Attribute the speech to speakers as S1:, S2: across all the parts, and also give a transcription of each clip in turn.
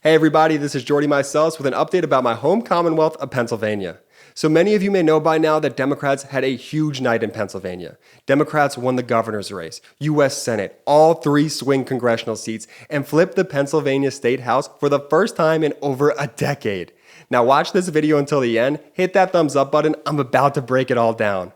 S1: Hey everybody, this is Jordy Meiselas with an update about my home Commonwealth of Pennsylvania. So many of you may know by now that Democrats had a huge night in Pennsylvania. Democrats won the governor's race, U.S. Senate, all 3 swing congressional seats, and flipped the Pennsylvania State House for the first time in over a decade. Now watch this video until the end, hit that thumbs up button, I'm about to break it all down.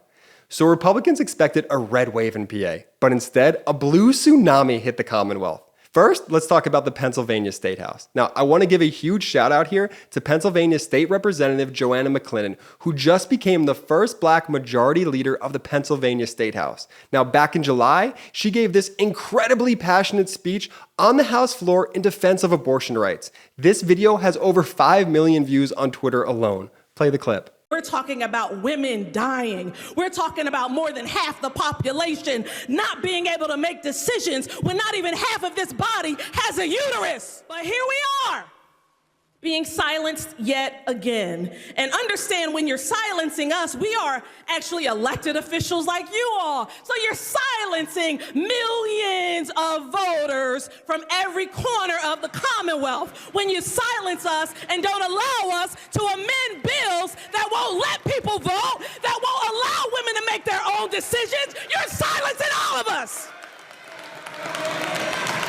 S1: So Republicans expected a red wave in PA, but instead a blue tsunami hit the Commonwealth. First, let's talk about the Pennsylvania State House. Now, I want to give a huge shout out here to Pennsylvania State Representative Joanna McClinton, who just became the first Black majority leader of the Pennsylvania State House. Now, back in July, she gave this incredibly passionate speech on the House floor in defense of abortion rights. This video has over 5 million views on Twitter alone. Play the clip.
S2: We're talking about women dying. We're talking about more than half the population not being able to make decisions when not even half of this body has a uterus. But here we are, being silenced yet again. And understand, when you're silencing us, we are actually elected officials like you all. So you're silencing millions of voters from every corner of the Commonwealth when you silence us and don't allow us to amend bills that won't let people vote, that won't allow women to make their own decisions. You're silencing all of us.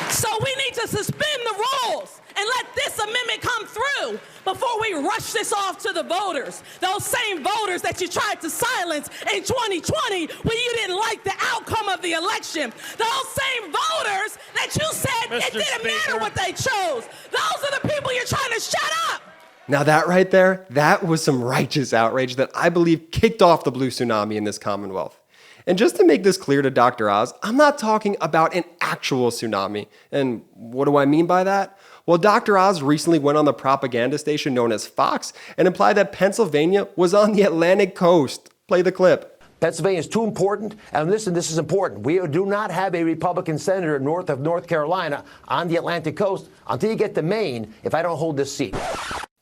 S2: So we need to suspend the rules and let this amendment come through before we rush this off to the voters. Those same voters that you tried to silence in 2020 when you didn't like the outcome of the election. Those same voters that you said it didn't matter what they chose. Those are the people you're trying to shut up.
S1: Now that right there, that was some righteous outrage that I believe kicked off the blue tsunami in this Commonwealth. And just to make this clear to Dr. Oz, I'm not talking about an actual tsunami. And what do I mean by that? Well, Dr. Oz recently went on the propaganda station known as Fox and implied that Pennsylvania was on the Atlantic coast. Play the clip.
S3: Pennsylvania is too important, and listen, this is important. We do not have a Republican senator north of North Carolina on the Atlantic coast until you get to Maine if I don't hold this seat.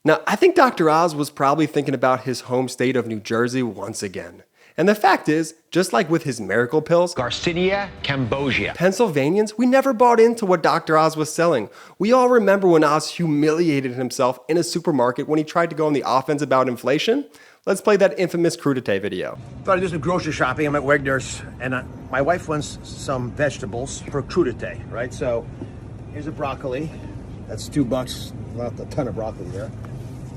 S1: Now, I think Dr. Oz was probably thinking about his home state of New Jersey once again. And the fact is, just like with his miracle pills,
S3: Garcinia Cambogia.
S1: Pennsylvanians, we never bought into what Dr. Oz was selling. We all remember when Oz humiliated himself in a supermarket when he tried to go on the offense about inflation. Let's play that infamous crudité video.
S4: Thought I'd do some grocery shopping. I'm at Wegner's, and my wife wants some vegetables for crudité, right? So here's a broccoli. That's $2. Not a ton of broccoli there.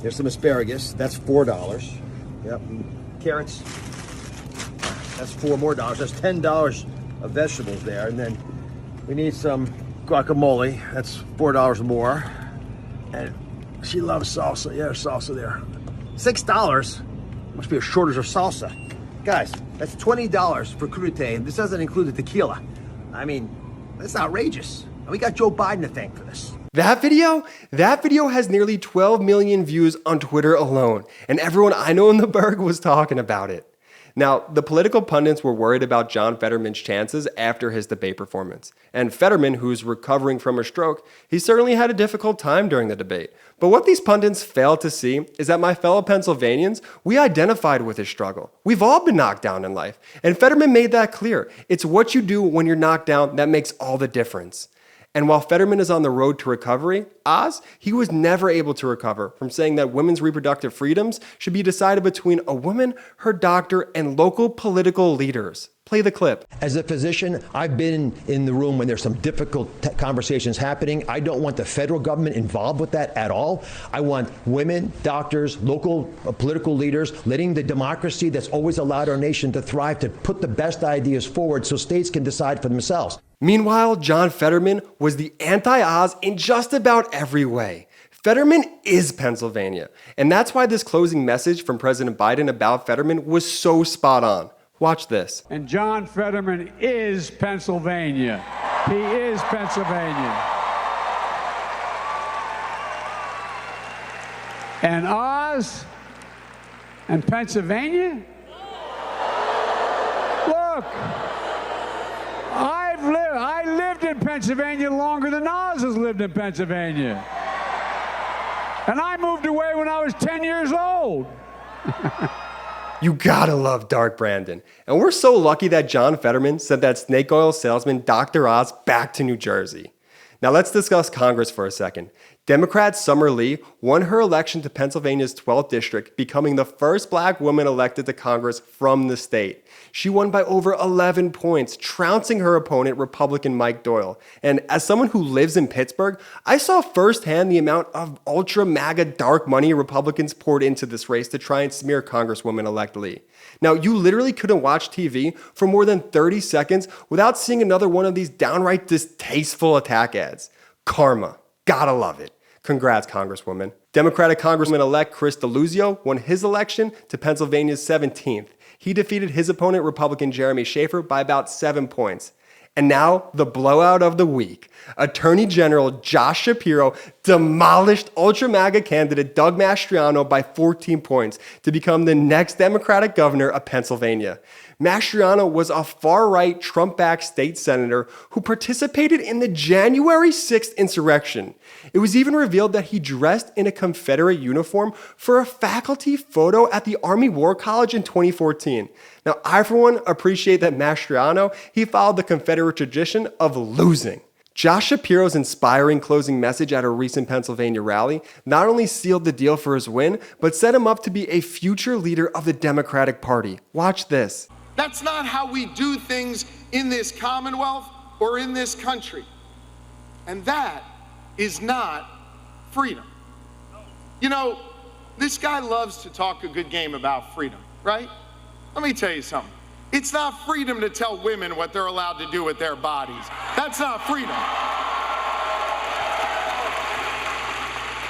S4: Here's some asparagus. That's $4. Yep. And carrots. That's $4 more. That's $10 of vegetables there. And then we need some guacamole. That's $4 more. And she loves salsa. Yeah, there's salsa there. $6. Must be a shortage of salsa. Guys, that's $20 for crudité, and this doesn't include the tequila. I mean, that's outrageous. And we got Joe Biden to thank for this.
S1: That video has nearly 12 million views on Twitter alone, and everyone I know in the burg was talking about it. Now, the political pundits were worried about John Fetterman's chances after his debate performance. And Fetterman, who's recovering from a stroke, he certainly had a difficult time during the debate. But what these pundits failed to see is that my fellow Pennsylvanians, we identified with his struggle. We've all been knocked down in life. And Fetterman made that clear. It's what you do when you're knocked down that makes all the difference. And while Fetterman is on the road to recovery, Oz, he was never able to recover from saying that women's reproductive freedoms should be decided between a woman, her doctor, and local political leaders. Play the clip.
S3: As a physician, I've been in the room when there's some difficult conversations happening. I don't want the federal government involved with that at all. I want women, doctors, local political leaders, letting the democracy that's always allowed our nation to thrive to put the best ideas forward so states can decide for themselves.
S1: Meanwhile, John Fetterman was the anti-Oz in just about every way. Fetterman is Pennsylvania, and that's why this closing message from President Biden about Fetterman was so spot on. Watch this.
S5: And John Fetterman is Pennsylvania. He is Pennsylvania. And Oz and Pennsylvania? Look, I lived in Pennsylvania longer than Oz has lived in Pennsylvania. And I moved away when I was 10 years old.
S1: You gotta love Dark Brandon. And we're so lucky that John Fetterman sent that snake oil salesman Dr. Oz back to New Jersey. Now let's discuss Congress for a second. Democrat Summer Lee won her election to Pennsylvania's 12th district, becoming the first black woman elected to Congress from the state. She won by over 11 points, trouncing her opponent, Republican Mike Doyle. And as someone who lives in Pittsburgh, I saw firsthand the amount of ultra MAGA dark money Republicans poured into this race to try and smear Congresswoman-elect Lee. Now, you literally couldn't watch TV for more than 30 seconds without seeing another one of these downright distasteful attack ads. Karma. Gotta love it. Congrats, Congresswoman. Democratic Congressman-elect Chris Deluzio won his election to Pennsylvania's 17th. He defeated his opponent, Republican Jeremy Schaefer, by about 7 points. And now, the blowout of the week. Attorney General Josh Shapiro demolished ultra-MAGA candidate Doug Mastriano by 14 points to become the next Democratic governor of Pennsylvania. Mastriano was a far-right Trump-backed state senator who participated in the January 6th insurrection. It was even revealed that he dressed in a Confederate uniform for a faculty photo at the Army War College in 2014. Now, I, for one, appreciate that Mastriano, he followed the Confederate tradition of losing. Josh Shapiro's inspiring closing message at a recent Pennsylvania rally not only sealed the deal for his win, but set him up to be a future leader of the Democratic Party. Watch this.
S6: That's not how we do things in this Commonwealth or in this country. And that is not freedom. You know, this guy loves to talk a good game about freedom, right? Let me tell you something. It's not freedom to tell women what they're allowed to do with their bodies. That's not freedom.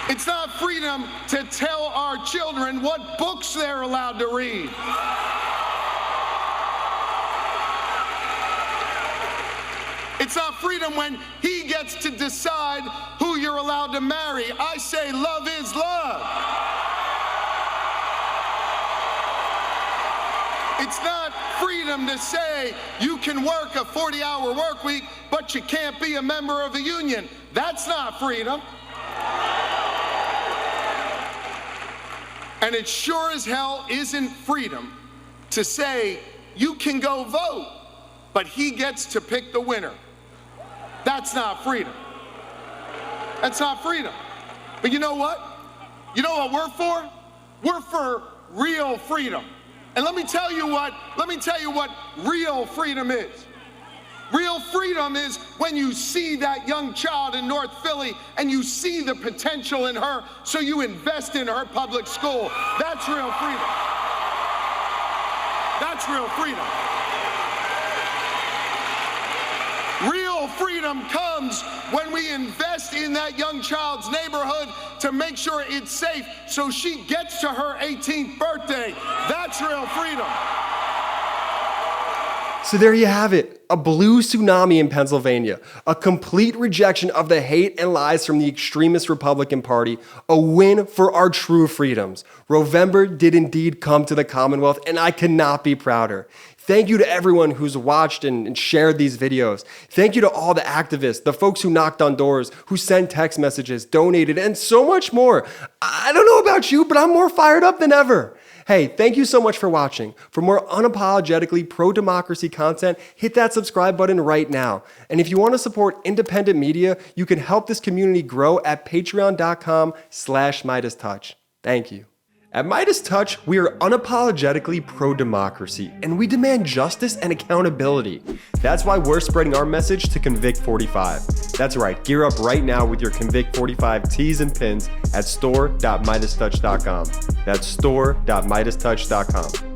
S6: It's not freedom to tell our children what books they're allowed to read. It's not freedom when he gets to decide who you're allowed to marry. I say love is love. It's not freedom to say you can work a 40-hour work week, but you can't be a member of a union. That's not freedom. And it sure as hell isn't freedom to say you can go vote, but he gets to pick the winner. That's not freedom. That's not freedom. But you know what? You know what we're for? We're for real freedom. And let me tell you what real freedom is. Real freedom is when you see that young child in North Philly and you see the potential in her, so you invest in her public school. That's real freedom. That's real freedom. Real freedom comes when we invest in that young child's neighborhood to make sure it's safe so she gets to her 18th birthday. That's real freedom.
S1: So there you have it, a blue tsunami in Pennsylvania, a complete rejection of the hate and lies from the extremist Republican Party, a win for our true freedoms. Rovember did indeed come to the Commonwealth, and I cannot be prouder. Thank you to everyone who's watched and shared these videos. Thank you to all the activists, the folks who knocked on doors, who sent text messages, donated, and so much more. I don't know about you, but I'm more fired up than ever. Hey, thank you so much for watching. For more unapologetically pro-democracy content, hit that subscribe button right now. And if you want to support independent media, you can help this community grow at patreon.com/MeidasTouch. Thank you. At MeidasTouch, we are unapologetically pro-democracy, and we demand justice and accountability. That's why we're spreading our message to Convict 45. That's right, gear up right now with your Convict 45 tees and pins at store.MeidasTouch.com. That's store.MeidasTouch.com.